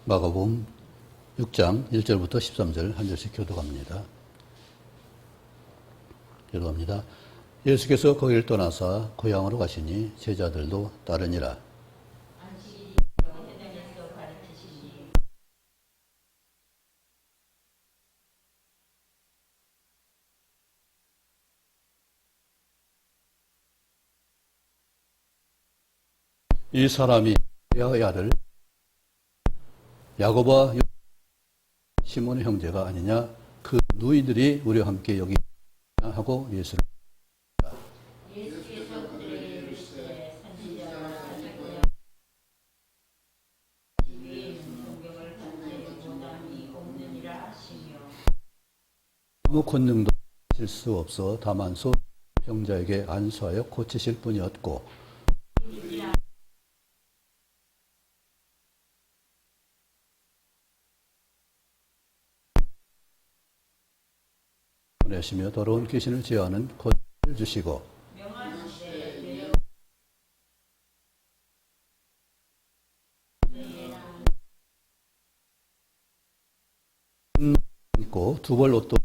마가복음 6장 1절부터 13절 한 절씩 교독합니다. 교독합니다. 예수께서 거기를 떠나사 고향으로 가시니 제자들도 따르니라. 이 사람이 야의 아들 야고보와 시몬의 형제가 아니냐, 그 누이들이 우리와 함께 여기 하고 예수를 아무 권능도 하실 수 없어 다만 소 병자에게 안수하여 고치실 뿐이었고, 보내시며 더러운 귀신을 제어하는 권능을 주시고 있고 두 벌 옷도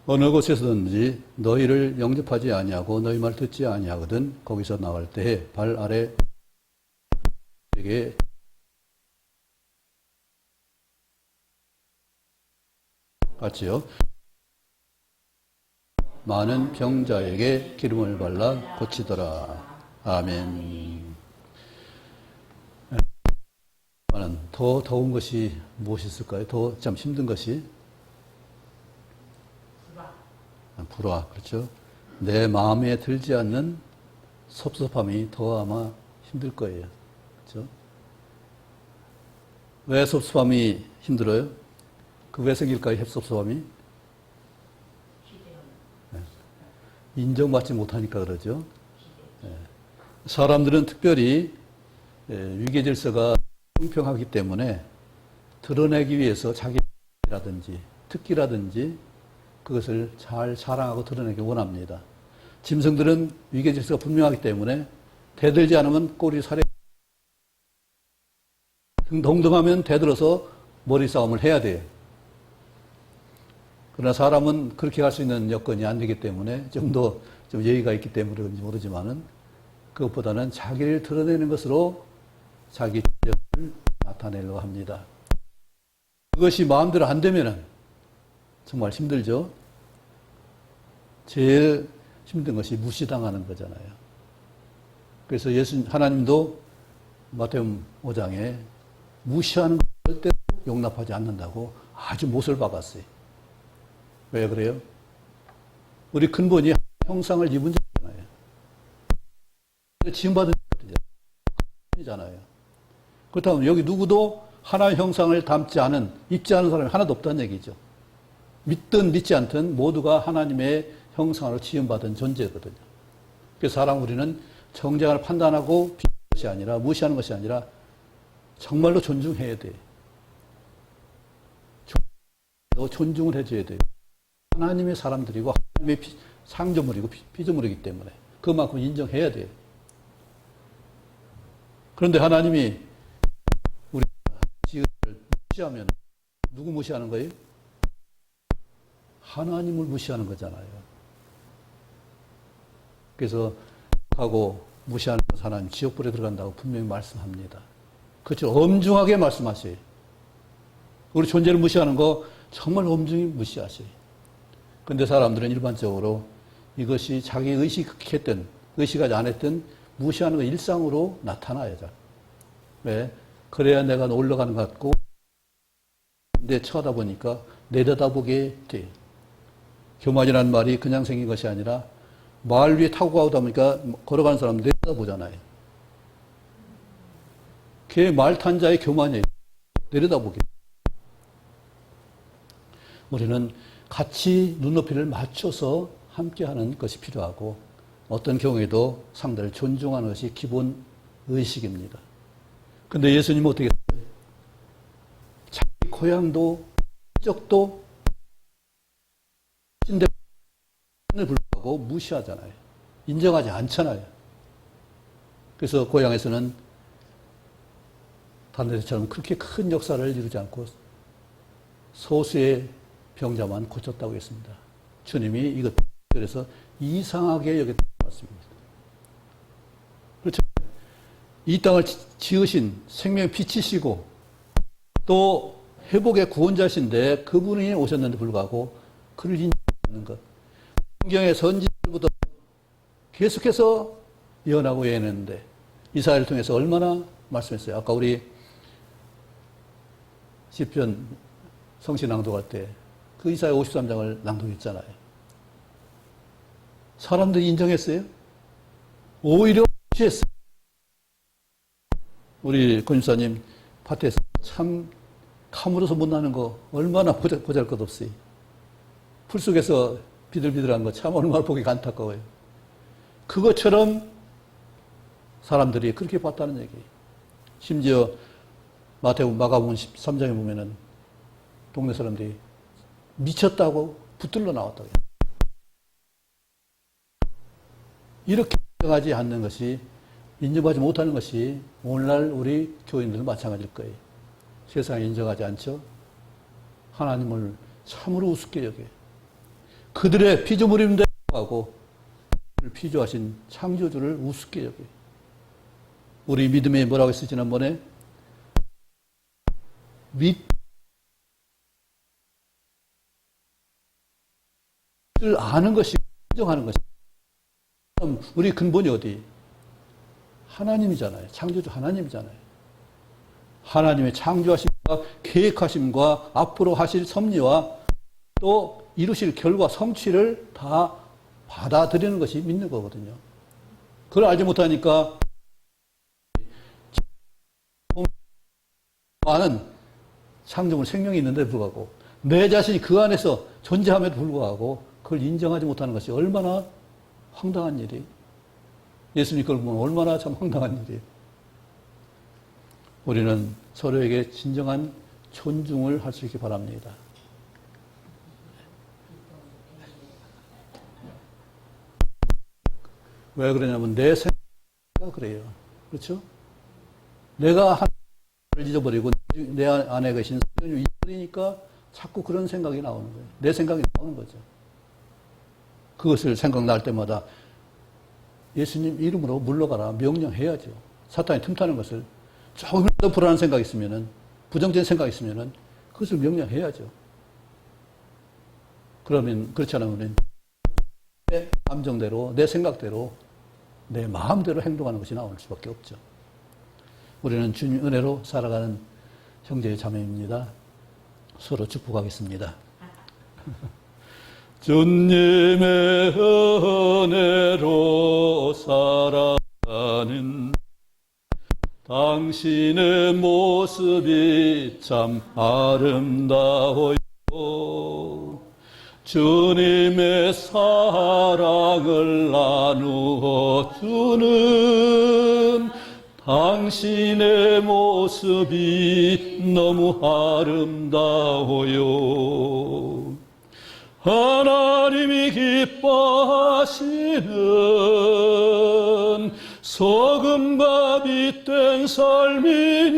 어느 곳에서든지 너희를 영접하지 아니하고 너희 말 듣지 아니하거든 거기서 나갈 때에 발 아래 에게 같이요. 많은 병자에게 기름을 발라 고치더라. 아멘. 더 더운 것이 무엇이 있을까요? 더 참 힘든 것이? 불화. 그렇죠. 내 마음에 들지 않는 섭섭함이 더 아마 힘들 거예요. 그렇죠? 왜 섭섭함이 힘들어요? 그 왜 생길까요? 섭섭함이? 네. 인정받지 못하니까 그러죠. 네. 사람들은 특별히 위계 질서가 공평하기 때문에 드러내기 위해서 자기라든지 특기라든지 그것을 잘 자랑하고 드러내기 원합니다. 짐승들은 위계 질서가 분명하기 때문에 대들지 않으면 꼬리 살에 동등하면 대들어서 머리 싸움을 해야 돼요. 그러나 사람은 그렇게 할 수 있는 여건이 안 되기 때문에 좀 더 좀 예의가 있기 때문에 그런지 모르지만은 그것보다는 자기를 드러내는 것으로 자기 실력을 나타내려고 합니다. 그것이 마음대로 안 되면은 정말 힘들죠. 제일 힘든 것이 무시당하는 거잖아요. 그래서 하나님도 마태복음 5장에 무시하는 걸 절대로 용납하지 않는다고 아주 못을 박았어요. 왜 그래요? 우리 근본이 형상을 입은 자잖아요. 지음받은 자잖아요. 그렇다면 여기 누구도 하나의 형상을 담지 않은, 입지 않은 사람이 하나도 없다는 얘기죠. 믿든 믿지 않든 모두가 하나님의 형상으로 지음받은 존재거든요. 그래서 사람 우리는 정량을 판단하고 비하는 것이 아니라, 무시하는 것이 아니라 정말로 존중해야 돼요. 존중을 해줘야 돼요. 하나님의 사람들이고 하나님의 상조물이고 피조물이기 때문에 그만큼 인정해야 돼요. 그런데 하나님이 우리 지혜를 무시하면 누구 무시하는 거예요? 하나님을 무시하는 거잖아요. 그래서 하고 무시하는 사람 지옥불에 들어간다고 분명히 말씀합니다. 그렇죠. 엄중하게 말씀하세요. 우리 존재를 무시하는 거 정말 엄중히 무시하세요. 그런데 사람들은 일반적으로 이것이 자기 의식했든 의식하지 않았든 무시하는 거 일상으로 나타나요. 왜? 그래야 내가 올라가는 것 같고 내 쳐다보니까 내려다보게 돼요. 교만이라는 말이 그냥 생긴 것이 아니라 말 위에 타고 가다 보니까 걸어가는 사람 내려다보잖아요. 그게 말 탄 자의 교만이에요. 내려다보게. 우리는 같이 눈높이를 맞춰서 함께하는 것이 필요하고 어떤 경우에도 상대를 존중하는 것이 기본 의식입니다. 그런데 예수님은 어떻게 했어요? 자기 고향도, 적도, 불구하고 무시하잖아요. 인정하지 않잖아요. 그래서 고향에서는 다른 데처럼 그렇게 큰 역사를 이루지 않고 소수의 병자만 고쳤다고 했습니다. 주님이 이것 그래서 이상하게 여겼다고 말씀입니다. 그렇죠. 이 땅을 지으신 생명의 빛이시고 또 회복의 구원자신데 그분이 오셨는데 불구하고 그를 인정하는 것. 성경의 선지자들부터 계속해서 예언하고 예언했는데 이사야를 통해서 얼마나 말씀했어요. 아까 우리 시편 성시 낭독할 때 그 이사야 53장을 낭독했잖아요. 사람들이 인정했어요? 오히려 무시했어요. 우리 권집사님 밭에서 참 카물어서 못 나는 거 얼마나 보잘것없어요. 풀 속에서 비들비들한 거 참 얼마나 보기가 안타까워요. 그것처럼 사람들이 그렇게 봤다는 얘기예요. 심지어 마가복음 13장에 보면은 동네 사람들이 미쳤다고 붙들러 나왔다고 해요. 이렇게 인정하지 않는 것이, 인정하지 못하는 것이 오늘날 우리 교인들도 마찬가지일 거예요. 세상에 인정하지 않죠? 하나님을 참으로 우습게 여겨요. 그들의 피조물임에도 불구하고 피조하신 창조주를 우습게 여겨요. 우리 믿음에 뭐라고 했어요? 지난번에 를 아는 것이 인정하는 것이 우리 근본이 어디? 하나님이잖아요. 창조주 하나님이잖아요. 하나님의 창조하심과 계획하심과 앞으로 하실 섭리와 또 이루실 결과 성취를 다 받아들이는 것이 믿는 거거든요. 그걸 알지 못하니까 많은 창조물 생명이 있는데 불구하고 내 자신이 그 안에서 존재함에도 불구하고 그걸 인정하지 못하는 것이 얼마나 황당한 일이에요. 예수님이 그걸 보면 얼마나 참 황당한 일이에요. 우리는 서로에게 진정한 존중을 할 수 있기 바랍니다. 왜 그러냐면 내 생각이 그래요. 그렇죠? 내가 하나님을 잊어버리고 내 안에 계신 성령을 잊어버리니까 자꾸 그런 생각이 나오는 거예요. 내 생각이 나오는 거죠. 그것을 생각날 때마다 예수님 이름으로 물러가라 명령해야죠. 사탄이 틈타는 것을 조금이라도 불안한 생각이 있으면은, 부정적인 생각이 있으면은 그것을 명령해야죠. 그러면 그렇지 않으면 내 감정대로, 내 생각대로, 내 마음대로 행동하는 것이 나올 수밖에 없죠. 우리는 주님 은혜로 살아가는 형제의 자매입니다. 서로 축복하겠습니다. 주님의 은혜로 살아가는 당신의 모습이 참 아름다워요. 주님의 사랑을 나누어 주는 당신의 모습이 너무 아름다워요. 하나님이 기뻐하시는 소금과 빛된 삶이니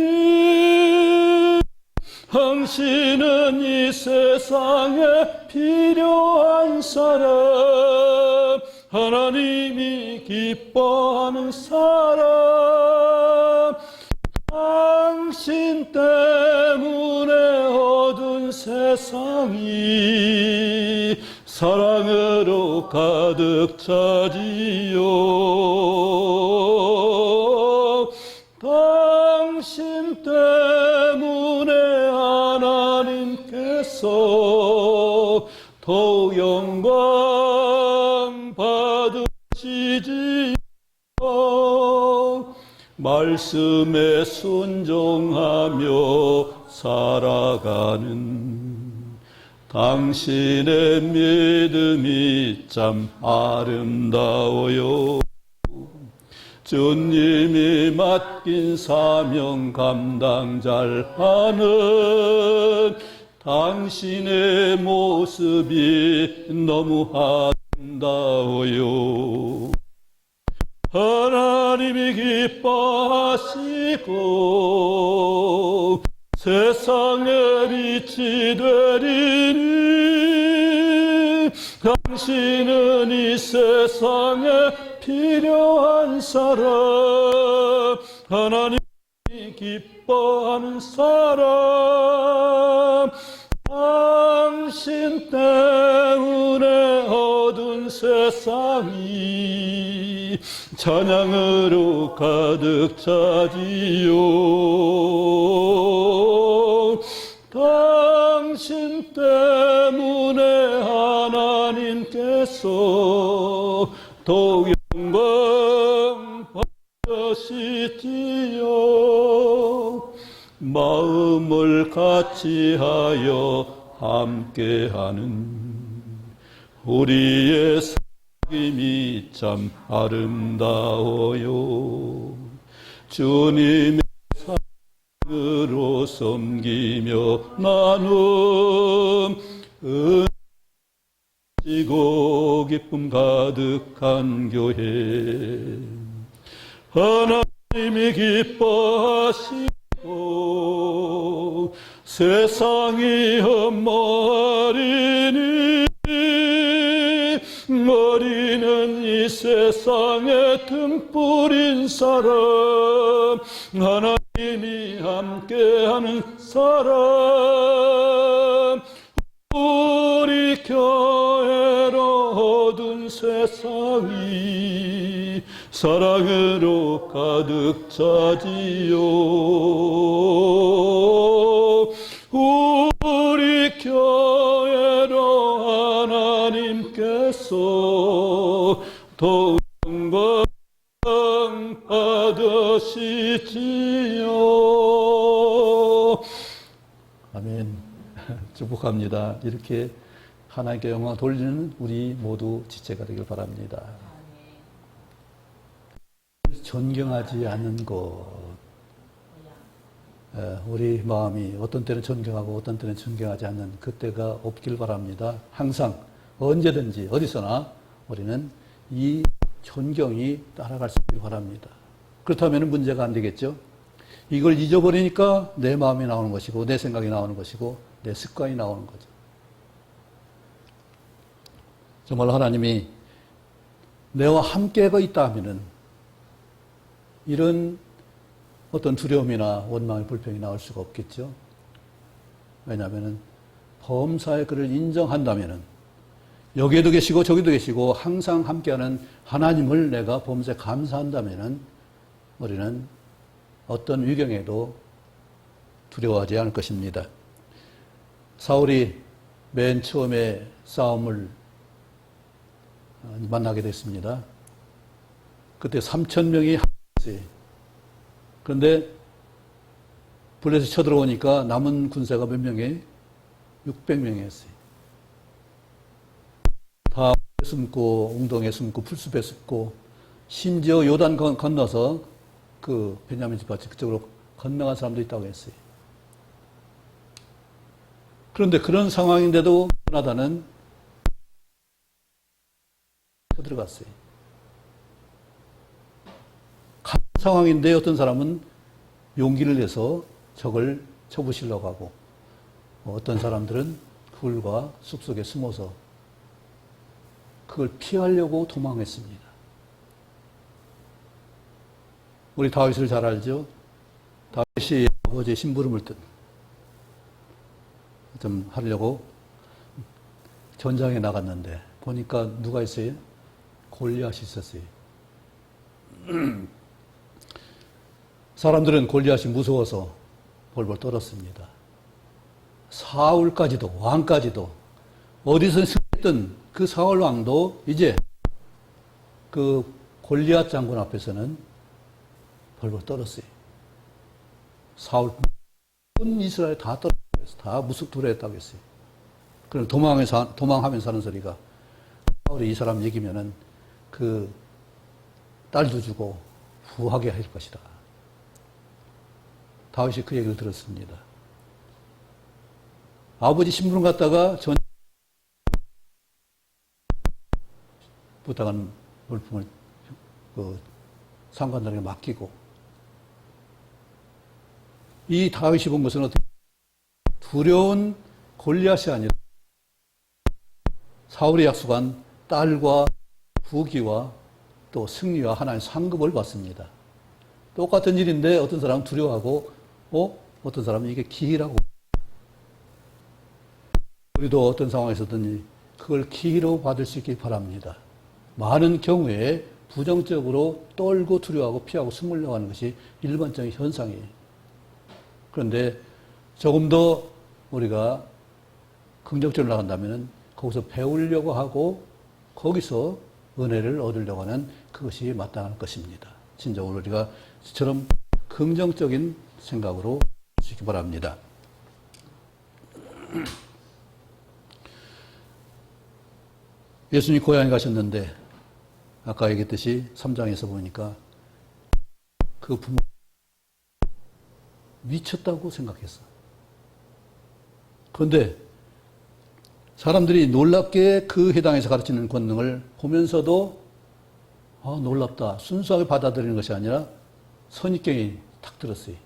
당신은 이 세상에 필요한 사람, 하나님이 기뻐하는 사람, 당신 때문에 어두운 세상이 사랑으로 가득 차지요. 당신 때문에 하나님께서 더욱 영광 받으시지요. 말씀에 순종하며 살아가는 당신의 믿음이 참 아름다워요. 주님이 맡긴 사명 감당 잘하는 당신의 모습이 너무 다오요. 하나님이 기뻐하시고 세상의 빛이 되리니 당신은 이 세상에 필요한 사람, 하나님이 기뻐하는 사람, 당신 때문에 어두운 세상이 찬양으로 가득 차지요. 당신 때문에 하나님께서 더 영광 받으시지요. 마음을 같이하여 함께하는 우리의 섬김이 참 아름다워요. 주님의 사랑으로 섬기며 나눔 은지고 기쁨 가득한 교회, 하나님이 기뻐하시고 세상이 흠모하리니 머리는 이 세상에 등불인 사람, 하나님이 함께하는 사람, 우리 교회로 어두운 세상이 사랑으로 가득 차지요. 우리 교회로 하나님께서 더 영광 받으시지요. 아멘. 축복합니다. 이렇게 하나님께 영광 돌리는 우리 모두 지체가 되길 바랍니다. 존경하지 않는 것, 우리 마음이 어떤 때는 존경하고 어떤 때는 존경하지 않는 그때가 없길 바랍니다. 항상 언제든지 어디서나 우리는 이 존경이 따라갈 수 있길 바랍니다. 그렇다면 문제가 안 되겠죠. 이걸 잊어버리니까 내 마음이 나오는 것이고 내 생각이 나오는 것이고 내 습관이 나오는 거죠. 정말 하나님이 내와 함께가 있다 하면은 이런 어떤 두려움이나 원망의 불평이 나올 수가 없겠죠. 왜냐하면 범사의 그를 인정한다면 여기에도 계시고 저기도 계시고 항상 함께하는 하나님을 내가 범사에 감사한다면 우리는 어떤 위경에도 두려워하지 않을 것입니다. 사울이 맨 처음에 싸움을 만나게 됐습니다. 그때 3,000명이 했어요. 그런데 블레셋이 쳐들어오니까 남은 군사가 몇 명이에요? 600명이었어요. 다 숨고 웅덩이에 숨고 풀숲에 숨고 심지어 요단 건너서 그 베냐민 지파치 그쪽으로 건너간 사람도 있다고 했어요. 그런데 그런 상황인데도 요나단은 쳐들어갔어요. 같은 상황인데 어떤 사람은 용기를 내서 적을 쳐부시려고 하고 어떤 사람들은 굴과 숲속에 숨어서 그걸 피하려고 도망했습니다. 우리 다윗을 잘 알죠? 다윗이 아버지의 심부름을 좀 하려고 전장에 나갔는데 보니까 누가 있어요? 골리앗이 있었어요. 사람들은 골리앗이 무서워서 벌벌 떨었습니다. 사울까지도 왕까지도 어디서 승리했던 그 사울 왕도 이제 그 골리앗 장군 앞에서는 벌벌 떨었어요. 사울 온 이스라엘 다 떨었어요. 다 두려웠다고 했어요. 그럼 도망하면서 하는 소리가 사울이 이 사람 얘기면은 그 딸도 주고 후하게 할 것이다. 다윗이 그 얘기를 들었습니다. 아버지 심부름 갔다가 부탁한 물품을 그 상관들에게 맡기고, 이 다윗이 본 것은 어떻게 두려운 골리앗이 아니라 사울이 약속한 딸과 부귀와 또 승리와 하나의 상급을 받습니다. 똑같은 일인데 어떤 사람은 두려워하고 어떤 사람은 이게 기이라고. 우리도 어떤 상황에서든지 그걸 기이로 받을 수 있기 바랍니다. 많은 경우에 부정적으로 떨고 두려워하고 피하고 숨으려고 하는 것이 일반적인 현상이에요. 그런데 조금 더 우리가 긍정적으로 나간다면 거기서 배우려고 하고 거기서 은혜를 얻으려고 하는 그것이 마땅한 것입니다. 진정으로 우리가 저처럼 긍정적인 생각으로 하시기 바랍니다. 예수님이 고향에 가셨는데 아까 얘기했듯이 3장에서 보니까 그 부모 미쳤다고 생각했어. 그런데 사람들이 놀랍게 그 회당에서 가르치는 권능을 보면서도 놀랍다. 순수하게 받아들이는 것이 아니라 선입견이 탁 들었어요.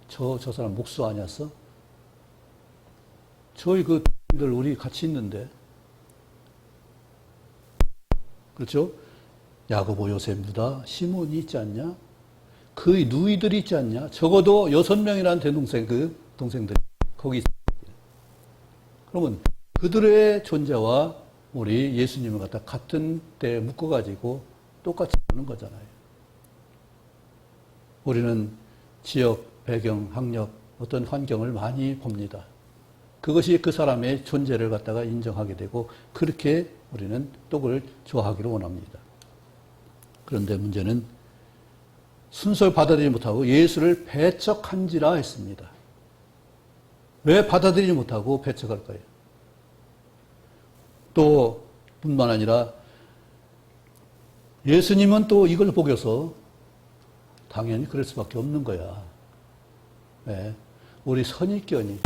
저 사람 목수 아니었어? 저희 그 들 우리 같이 있는데. 그렇죠? 야고보, 요셉, 유다, 시몬이 있지 않냐? 그의 누이들이 있지 않냐? 적어도 6명이라는 대동생, 그 동생들이 거기 있어요. 그러면 그들의 존재와 우리 예수님을 갖다 같은 때에 묶어가지고 똑같이 보는 거잖아요. 우리는 지역, 배경, 학력, 어떤 환경을 많이 봅니다. 그것이 그 사람의 존재를 갖다가 인정하게 되고 그렇게 우리는 또 그걸 좋아하기를 원합니다. 그런데 문제는 순서를 받아들이지 못하고 예수를 배척한지라 했습니다. 왜 받아들이지 못하고 배척할까요? 또 뿐만 아니라 예수님은 또 이걸 보고서 당연히 그럴 수밖에 없는 거야. 네. 우리 선입견이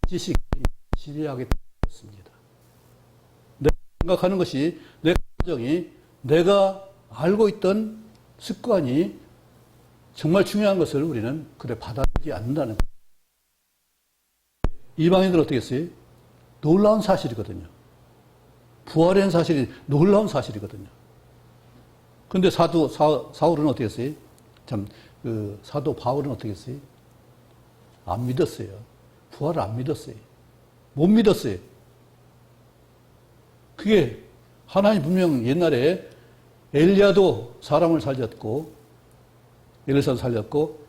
지식이 지리하게 되었습니다. 내가 생각하는 것이 내 감정이 내가 알고 있던 습관이 정말 중요한 것을 우리는 그래 받아들이지 않는다는 거예요. 이방인들은 어떻게 했어요? 놀라운 사실이거든요. 부활한 사실이 놀라운 사실이거든요. 그런데 사울은 어떻게 했어요? 사도 바울은 어떻게 했어요? 안 믿었어요. 부활을 안 믿었어요. 못 믿었어요. 그게 하나님 분명 옛날에 엘리야도 사람을 살렸고 엘리사도 살렸고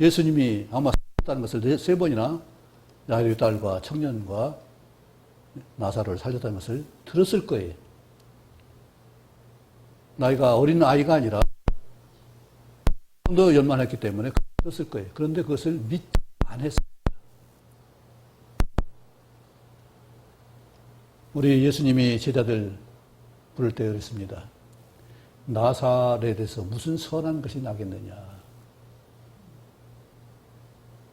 예수님이 아마 살렸다는 것을 3번이나 야이로의 딸과 청년과 나사로를 살렸다는 것을 들었을 거예요. 나이가 어린 아이가 아니라 더 연만했기 때문에 들었을 거예요. 그런데 그것을 믿지 안 했습니다. 우리 예수님이 제자들 부를 때 그랬습니다. 나사렛에서 무슨 선한 것이 나겠느냐.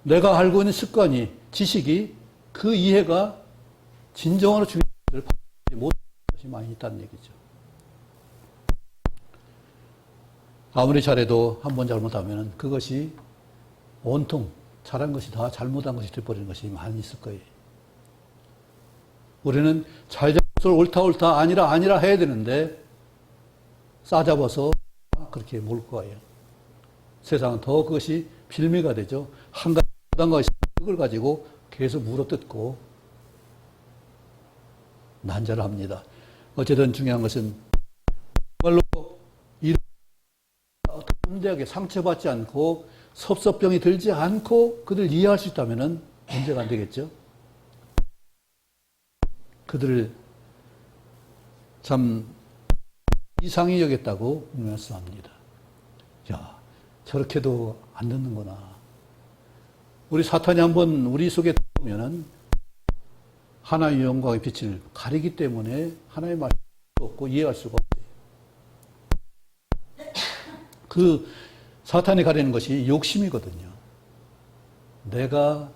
내가 알고 있는 습관이, 지식이, 그 이해가 진정으로 중요한 것을 받지 못하는 것이 많이 있다는 얘기죠. 아무리 잘해도 한 번 잘못하면 그것이 온통 잘한 것이 다 잘못한 것이 되어버리는 것이 많이 있을 거예요. 우리는 잘잘못을 옳다 아니라 해야 되는데 싸잡아서 그렇게 몰고 가요. 세상은 더 그것이 빌미가 되죠. 한 가지 못한 것이 그걸 가지고 계속 물어뜯고 난자를 합니다. 어쨌든 중요한 것은 정말로 담대하게 상처받지 않고 섭섭병이 들지 않고 그들 이해할 수 있다면 문제가 안 되겠죠. 그들을 참 이상히 여겼다고 말씀합니다. 야, 저렇게도 안 듣는구나. 우리 사탄이 한번 우리 속에 들어오면은 하나님의 영광의 빛을 가리기 때문에 하나님의 말씀을 없고 이해할 수가 없어요. 그 사탄이 가리는 것이 욕심이거든요. 내가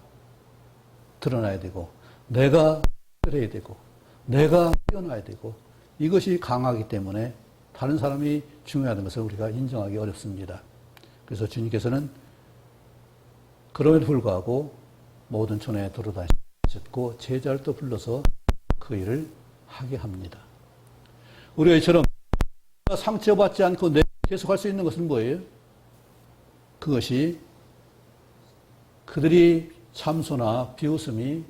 드러나야 되고, 내가 그래야 되고, 내가 뛰어나야 되고, 이것이 강하기 때문에 다른 사람이 중요하다는 것을 우리가 인정하기 어렵습니다. 그래서 주님께서는 그럼에도 불구하고 모든 촌에 돌아다니셨고 제자를 또 불러서 그 일을 하게 합니다. 우리가 이처럼 상처받지 않고 계속할 수 있는 것은 뭐예요? 그것이 그들이 참소나 비웃음이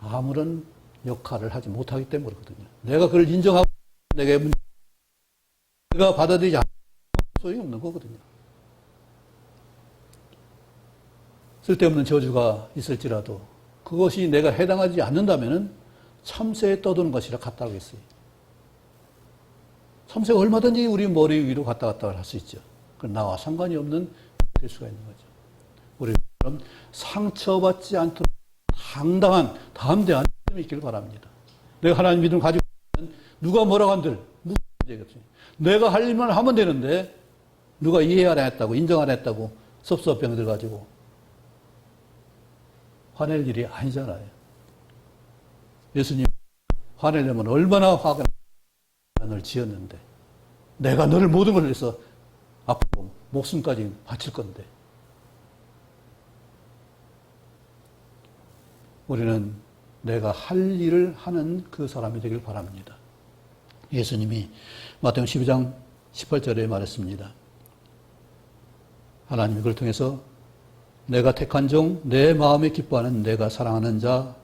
아무런 역할을 하지 못하기 때문이거든요. 내가 그걸 인정하고 내가 받아들이지 않으면 소용없는 거거든요. 쓸데없는 저주가 있을지라도 그것이 내가 해당하지 않는다면 참새에 떠도는 것이라 같다고 했어요. 참새가 얼마든지 우리 머리 위로 갔다 갔다 할 수 있죠. 그럼 나와 상관이 없는 될 수가 있는 거죠. 우리 그럼 상처받지 않도록 당당한 담대한 믿음이 있기를 바랍니다. 내가 하나님 믿음 가지고 있으면 누가 뭐라고 한들 무슨 문제가 없어요. 내가 할 일만 하면 되는데 누가 이해 안 했다고 인정 안 했다고 섭섭병들 가지고 화낼 일이 아니잖아요. 예수님 화내려면 얼마나 화가 널 지었는데 내가 너를 모든 걸 위해서 앞으로 목숨까지 바칠 건데 우리는 내가 할 일을 하는 그 사람이 되길 바랍니다. 예수님이 마태복음 12장 18절에 말했습니다. 하나님이 그걸 통해서 내가 택한 종, 내 마음에 기뻐하는 내가 사랑하는 자,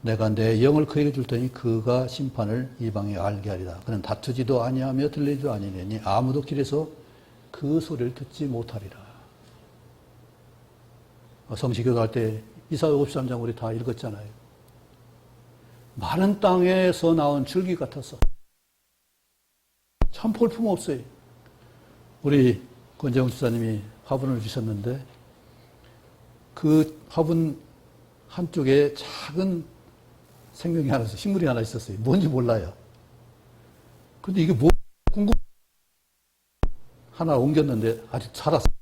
내가 내 영을 그에게 줄 테니 그가 심판을 이방에 알게 하리라. 그는 다투지도 아니하며 들리지도 아니하니 아무도 길에서 그 소리를 듣지 못하리라. 성시교도할 때 이사야 53장 우리 다 읽었잖아요. 마른 땅에서 나온 줄기 같아서 참 볼품 없어요. 우리 권재웅 집사님이 화분을 주셨는데 그 화분 한쪽에 작은 생명이 하나 있어요. 식물이 하나 있었어요. 뭔지 몰라요. 근데 이게 뭐 궁금 하나 옮겼는데 아직 자랐어요.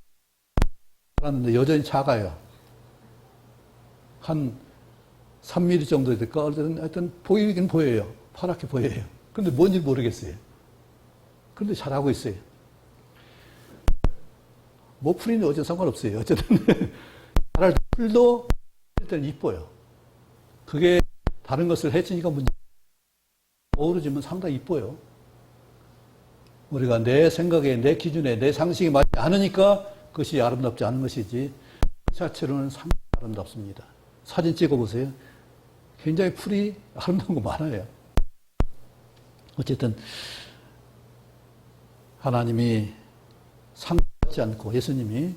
자랐는데 여전히 작아요. 한 3mm 정도 될까? 하여튼 보이긴 보여요. 파랗게 보여요. 근데 뭔지 모르겠어요. 그런데 잘하고 있어요. 뭐 풀이는 어쨌든 상관없어요. 어쨌든 자랄 때 풀도 일단 이뻐요. 그게 다른 것을 해치니까 문제 어우러지면 상당히 이뻐요. 우리가 내 생각에 내 기준에 내 상식에 맞지 않으니까 그것이 아름답지 않은 것이지 그 자체로는 상당히 아름답습니다. 사진 찍어보세요. 굉장히 풀이 아름다운 거 많아요. 어쨌든 하나님이 상관받지 않고 예수님이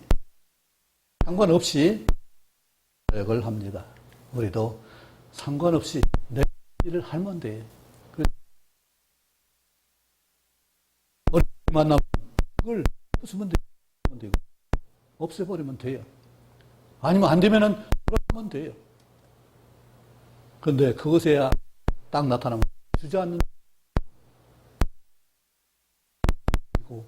상관없이 노력을 합니다. 우리도 상관없이 내 일을 하면 돼. 어렵게 만나면 그걸 없으면 되고 없애버리면 돼요. 아니면 안 되면은 그러면 돼요. 그런데 그것에 딱 나타나면 주저앉는 거고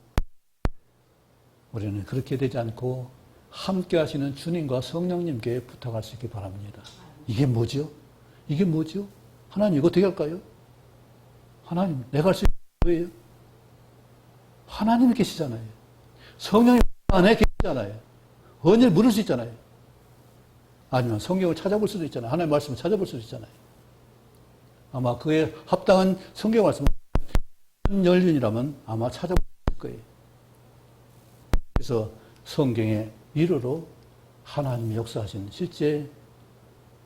우리는 그렇게 되지 않고 함께 하시는 주님과 성령님께 부탁할 수 있기 바랍니다. 이게 뭐죠? 이게 뭐죠? 하나님 이거 어떻게 할까요? 하나님 내가 할 수 있는 거예요? 하나님이 계시잖아요. 성령님 안에 계시잖아요. 언제를 물을 수 있잖아요. 아니면 성경을 찾아볼 수도 있잖아요. 하나님의 말씀을 찾아볼 수도 있잖아요. 아마 그에 합당한 성경 말씀은 연륜이라면 아마 찾아볼 수 있을 거예요. 그래서 성경의 일호로 하나님이 역사하신 실제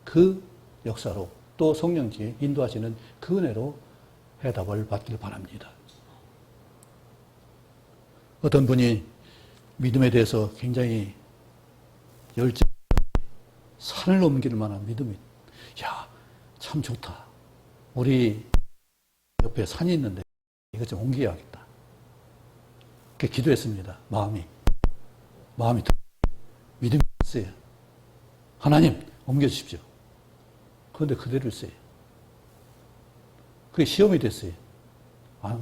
그 역사로 또 성령님이 인도하시는 그 은혜로 해답을 받길 바랍니다. 어떤 분이 믿음에 대해서 굉장히 열정, 산을 넘길 만한 믿음이, 야, 참 좋다. 우리 옆에 산이 있는데 이것 좀 옮겨야겠다. 그렇게 기도했습니다. 마음이 믿음이 있어요. 하나님 옮겨주십시오. 그런데 그대로 있어요. 그게 시험이 됐어요.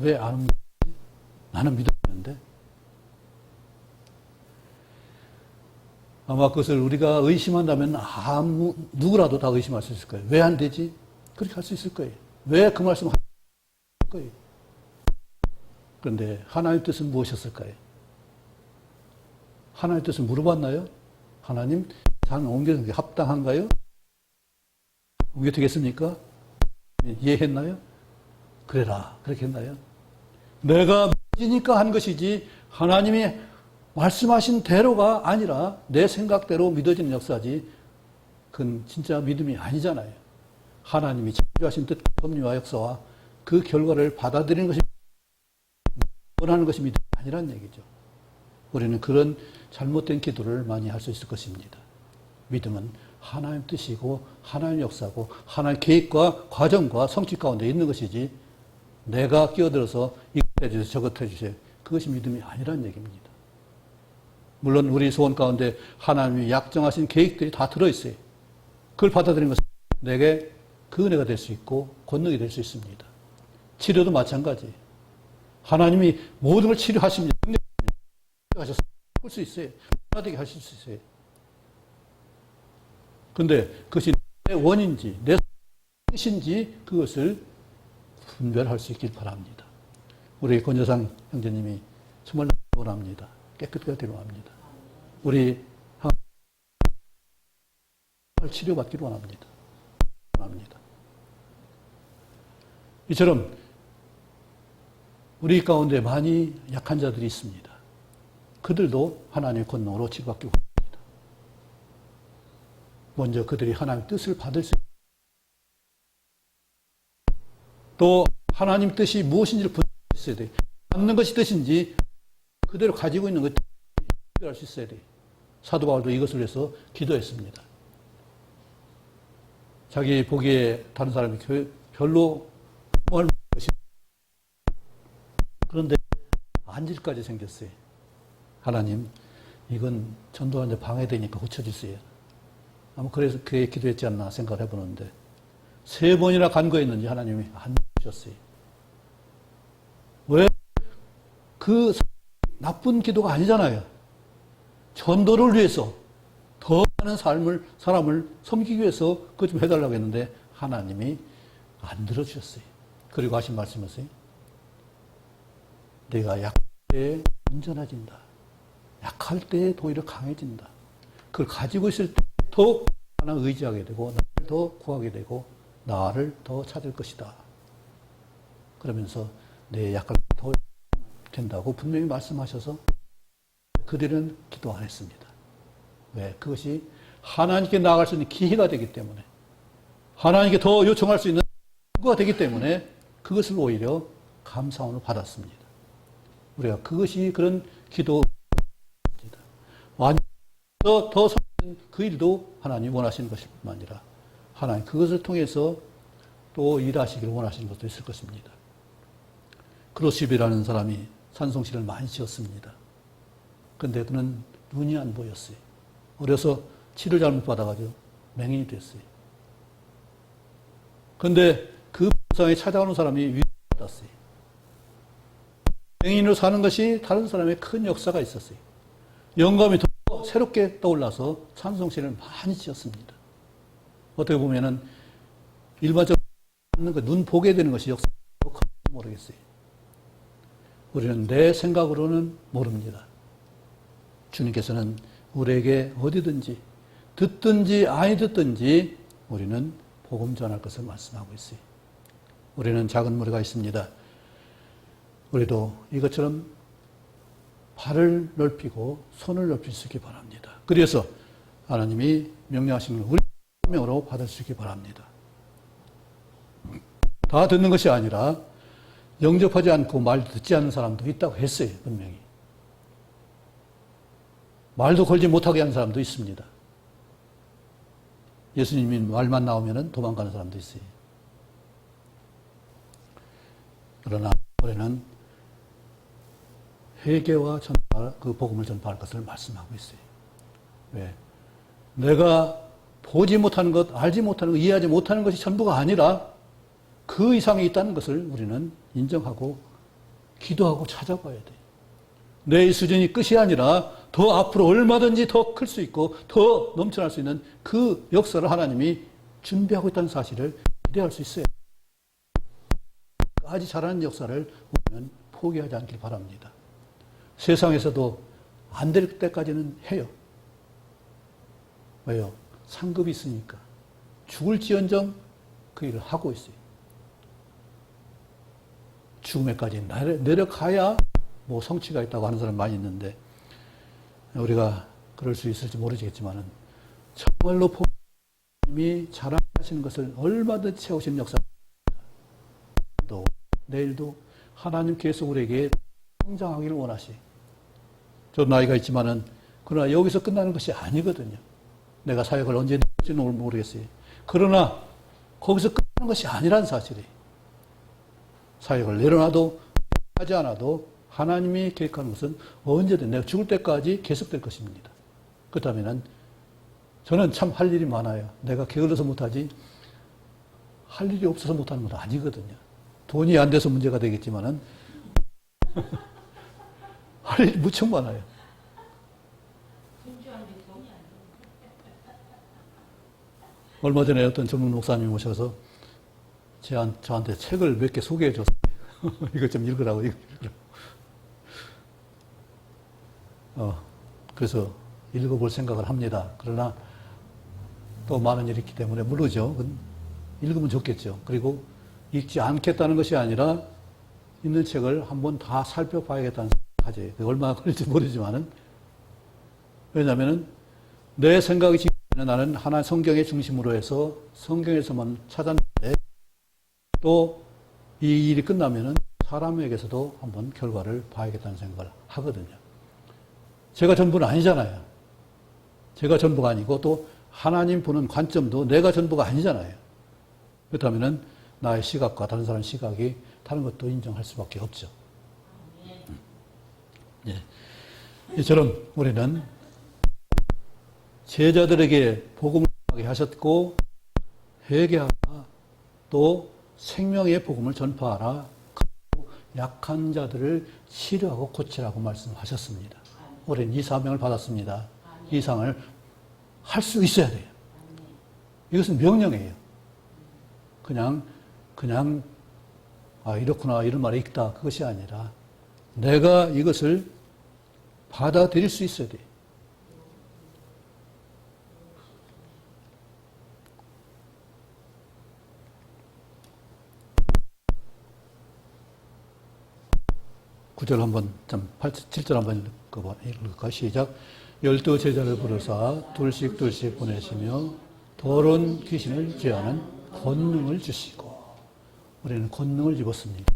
왜 안 옮기지? 나는 믿었는데. 아마 그것을 우리가 의심한다면 누구라도 다 의심할 수 있을 거예요. 왜 안 되지? 그렇게 할 수 있을 거예요. 왜 그 말씀을 거예요. 그런데 하나님의 뜻은 무엇이었을까요? 하나님의 뜻을 물어봤나요? 하나님, 잘 옮겨는 게 합당한가요? 옮겨되겠습니까? 이해했나요? 그래라. 그렇게 했나요? 내가 믿으니까 한 것이지 하나님이 말씀하신 대로가 아니라 내 생각대로 믿어지는 역사지 그건 진짜 믿음이 아니잖아요. 하나님이 창조하신 뜻, 섭리와 역사와 그 결과를 받아들이는 것이 원하는 것이 믿음이 아니란 얘기죠. 우리는 그런 잘못된 기도를 많이 할 수 있을 것입니다. 믿음은 하나님 뜻이고 하나님 역사고 하나님 계획과 과정과 성취 가운데 있는 것이지 내가 끼어들어서 이것 해주세요 저것 해주세요 그것이 믿음이 아니란 얘기입니다. 물론 우리 소원 가운데 하나님이 약정하신 계획들이 다 들어있어요. 그걸 받아들이는 것은 내게 그 은혜가 될 수 있고 권능이 될 수 있습니다. 치료도 마찬가지. 하나님이 모든 걸 치료하십니다. 하셨어요. 할 수 있어요. 하되게 하실 수 있어요. 근데 그것이 내 원인지 내 뜻인지 그것을 분별할 수 있길 바랍니다. 우리 권여상 형제님이 정말 원합니다. 깨끗하게 되기를 원합니다. 우리 치료받기를 원합니다. 이처럼 우리 가운데 많이 약한 자들이 있습니다. 그들도 하나님의 권능으로 치료받기를 원합니다. 먼저 그들이 하나님의 뜻을 받을 수 또 하나님 뜻이 무엇인지를 분별할 수 있어야 돼. 받는 것이 뜻인지 그대로 가지고 있는 것이 분별할 수 있어야 돼. 사도 바울도 이것을 위해서 기도했습니다. 자기 보기에 다른 사람이 별로 뭘 것이 그런데 안질까지 생겼어요. 하나님, 이건 전도하는데 방해되니까 고쳐주세요. 아마 그래서 그에 기도했지 않나 생각을 해보는데 3번이나 간거했는지 하나님이 안 주셨어요. 왜? 그 나쁜 기도가 아니잖아요. 전도를 위해서 더 많은 사람을 섬기기 위해서 그것 좀 해달라고 했는데 하나님이 안 들어주셨어요. 그리고 하신 말씀이었어요. 내가 약할 때 온전해진다. 약할 때 도리어 강해진다. 그걸 가지고 있을 때 더욱 하나 의지하게 되고 나를 더 구하게 되고 나를 더 찾을 것이다. 그러면서 내 약할 때 더 된다고 분명히 말씀하셔서 그들은 기도 안 했습니다. 왜? 그것이 하나님께 나아갈 수 있는 기회가 되기 때문에 하나님께 더 요청할 수 있는 기회가 되기 때문에 그것을 오히려 감사함으로 받았습니다. 우리가 그것이 그런 기도입니다. 완전 더 섬기는 그 일도 하나님 원하시는 것일 뿐만 아니라 하나님 그것을 통해서 또 일하시기를 원하시는 것도 있을 것입니다. 크로십이라는 사람이 찬송시를 많이 지었습니다. 그런데 그는 눈이 안 보였어요. 어려서 치료 잘못 받아가지고 맹인이 됐어요. 그런데 그 부상에 찾아오는 사람이 위로를 받았어요. 맹인으로 사는 것이 다른 사람의 큰 역사가 있었어요. 영감이 더 새롭게 떠올라서 찬송시를 많이 지었습니다. 어떻게 보면은 일반적으로 눈 보게 되는 것이 역사가 더 큰지 모르겠어요. 우리는 내 생각으로는 모릅니다. 주님께서는 우리에게 어디든지 듣든지 아니 듣든지 우리는 복음 전할 것을 말씀하고 있어요. 우리는 작은 무리가 있습니다. 우리도 이것처럼 발을 넓히고 손을 넓힐 수 있기 바랍니다. 그래서 하나님이 명령하시는 우리 명으로 받을 수 있기 바랍니다. 다 듣는 것이 아니라 영접하지 않고 말도 듣지 않는 사람도 있다고 했어요. 분명히. 말도 걸지 못하게 하는 사람도 있습니다. 예수님이 말만 나오면 도망가는 사람도 있어요. 그러나 우리는 회개와 그 복음을 전파할 것을 말씀하고 있어요. 왜? 내가 보지 못하는 것, 알지 못하는 것, 이해하지 못하는 것이 전부가 아니라 그 이상이 있다는 것을 우리는 인정하고 기도하고 찾아봐야 돼요. 내 수준이 끝이 아니라 더 앞으로 얼마든지 더 클 수 있고 더 넘쳐날 수 있는 그 역사를 하나님이 준비하고 있다는 사실을 기대할 수 있어요. 끝까지 잘하는 역사를 우리는 포기하지 않길 바랍니다. 세상에서도 안 될 때까지는 해요. 왜요? 상급이 있으니까. 죽을지언정 그 일을 하고 있어요. 죽음에까지 내려가야 뭐 성취가 있다고 하는 사람 많이 있는데 우리가 그럴 수 있을지 모르겠지만은 정말로 하나님이 자랑하시는 것을 얼마든지 채우시는 역사입니다. 또 내일도 하나님께서 우리에게 성장하기를 원하시. 저 나이가 있지만은 그러나 여기서 끝나는 것이 아니거든요. 내가 사역을 언제 할지는 모르겠어요. 그러나 거기서 끝나는 것이 아니라는 사실이 사역을 내려놔도 하지 않아도 하나님이 계획하는 것은 언제든 내가 죽을 때까지 계속될 것입니다. 그렇다면 저는 참 할 일이 많아요. 내가 게을러서 못하지 할 일이 없어서 못하는 건 아니거든요. 돈이 안 돼서 문제가 되겠지만은 할 일이 무척 많아요. 얼마 전에 어떤 전문 목사님이 오셔서 저한테 책을 몇 개 소개해 줬어요. 이거 좀 읽으라고. 그래서 읽어볼 생각을 합니다. 그러나 또 많은 일이 있기 때문에 모르죠. 읽으면 좋겠죠. 그리고 읽지 않겠다는 것이 아니라 있는 책을 한번 다 살펴봐야겠다는 생각하지. 얼마나 걸릴지 모르지만은 왜냐하면은 내 생각이 지금 나는 하나 성경의 중심으로 해서 성경에서만 찾았는데 또 이 일이 끝나면은 사람에게서도 한번 결과를 봐야겠다는 생각을 하거든요. 제가 전부는 아니잖아요. 제가 전부가 아니고 또 하나님 보는 관점도 내가 전부가 아니잖아요. 그렇다면 나의 시각과 다른 사람 시각이 다른 것도 인정할 수밖에 없죠. 예. 이처럼 우리는 제자들에게 복음을 하게 하셨고 회개하라 또 생명의 복음을 전파하라 그리고 약한 자들을 치료하고 고치라고 말씀하셨습니다. 우리는 이 사명을 받았습니다. 이 상을 할 수 있어야 돼요. 이것은 명령이에요. 그냥 이렇구나 이런 말이 있다 그것이 아니라 내가 이것을 받아들일 수 있어야 돼요. 구절 한번 7절 한번 읽을까? 시작. 12 제자를 부르사 둘씩 보내시며 더러운 귀신을 제하는 권능을 주시고 우리는 권능을 입었습니다.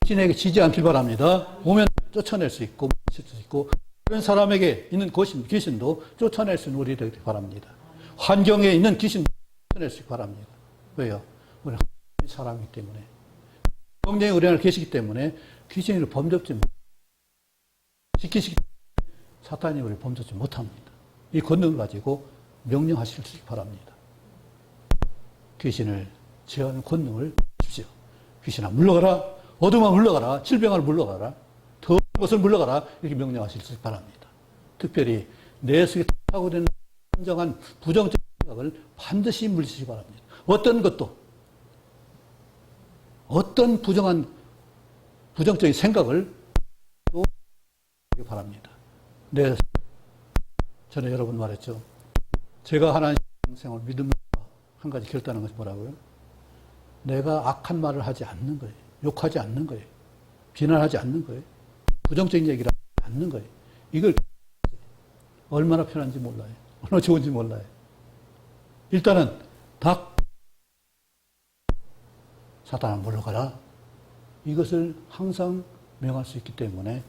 귀신에게 지지 않길 바랍니다. 오면 쫓아낼 수 있고 칠 수 있고 다른 사람에게 있는 귀신도 쫓아낼 수 있는 우리 되길 바랍니다. 환경에 있는 귀신도 쫓아낼 수 있기 바랍니다. 왜요? 우리는 사람이기 때문에 성령이 우리 안에 계시기 때문에 귀신을 범접지 시키시기 때문에 사탄이 우리를 범접지 못합니다. 이 권능을 가지고 명령하실 수 있기 바랍니다. 귀신을 제하는 권능을 주십시오. 귀신아 물러가라. 어둠아 물러가라. 질병아 물러가라. 더운 것을 물러가라. 이렇게 명령하실 수 있기 바랍니다. 특별히 내 속에 타고 있는 진정한 부정적인 생각을 반드시 물리시기 바랍니다. 어떤 부정적인 생각을 또 하기 바랍니다. 전에 여러분 말했죠. 제가 하나님 생활 믿음과 한 가지 결단한 것이 뭐라고요? 내가 악한 말을 하지 않는 거예요. 욕하지 않는 거예요. 비난하지 않는 거예요. 부정적인 얘기를 하지 않는 거예요. 이걸 얼마나 편한지 몰라요. 얼마나 좋은지 몰라요. 일단은 사탄아 물러가라. 이것을 항상 명할 수 있기 때문에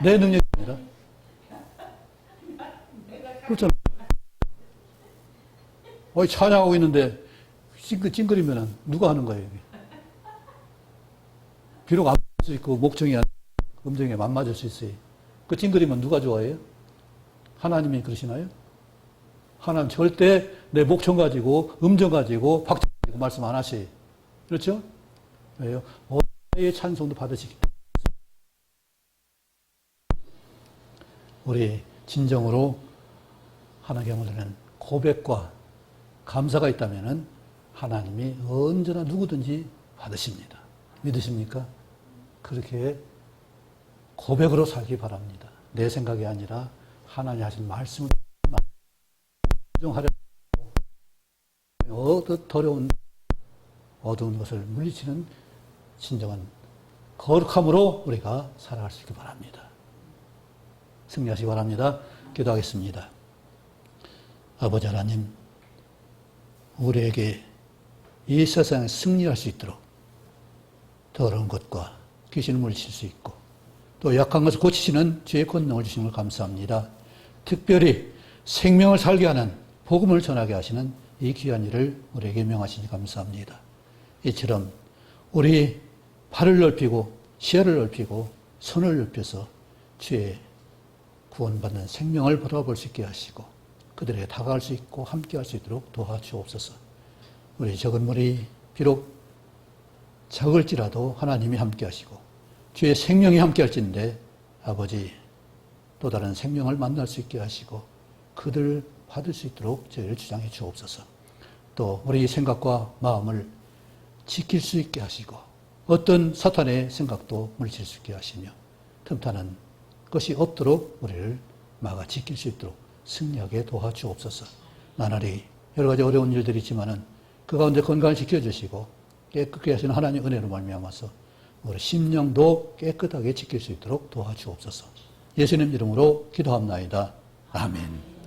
내 능력이 아니라 그렇잖아. 찬양하고 있는데 찡그리면 누가 하는 거예요? 비록 안 맞을 수 있고 목청이 음정에 안 맞을 수 있어요. 그 찡그리면 누가 좋아해요? 하나님이 그러시나요? 하나님 절대 내 목청 가지고 음정 가지고 박자 가지고 말씀 안 하시. 그렇죠? 왜요? 어디의 찬송도 받으시기 때문에. 우리 진정으로 하나님께 올리는 고백과 감사가 있다면 하나님이 언제나 누구든지 받으십니다. 믿으십니까? 그렇게 고백으로 살기 바랍니다. 내 생각이 아니라 하나님 하신 말씀을 순종하려고 더러운 어두운 것을 물리치는 진정한 거룩함으로 우리가 살아갈 수 있기 바랍니다. 승리하시기 바랍니다. 기도하겠습니다. 아버지 하나님, 우리에게 이 세상에 승리할 수 있도록 더러운 것과 귀신을 물리칠 수 있고 또 약한 것을 고치시는 주의 권능을 주신 걸 감사합니다. 특별히 생명을 살게 하는 복음을 전하게 하시는 이 귀한 일을 우리에게 명하시니 감사합니다. 이처럼 우리 발을 넓히고 시야를 넓히고 손을 넓혀서 주의 구원받는 생명을 바라볼 수 있게 하시고 그들에게 다가갈 수 있고 함께할 수 있도록 도와주옵소서. 우리 적은 물이 비록 작을지라도 하나님이 함께하시고 주의 생명이 함께할진데 아버지 또 다른 생명을 만날 수 있게 하시고 그들 받을 수 있도록 저희를 주장해 주옵소서. 또 우리 생각과 마음을 지킬 수 있게 하시고 어떤 사탄의 생각도 물리칠 수 있게 하시며 틈타는 것이 없도록 우리를 막아 지킬 수 있도록 승리하게 도와주옵소서. 나날이 여러 가지 어려운 일들이 있지만은 그 가운데 건강을 지켜주시고 깨끗게 하시는 하나님의 은혜로 말미암아서 우리 심령도 깨끗하게 지킬 수 있도록 도와주옵소서. 예수님 이름으로 기도합나이다. 아멘.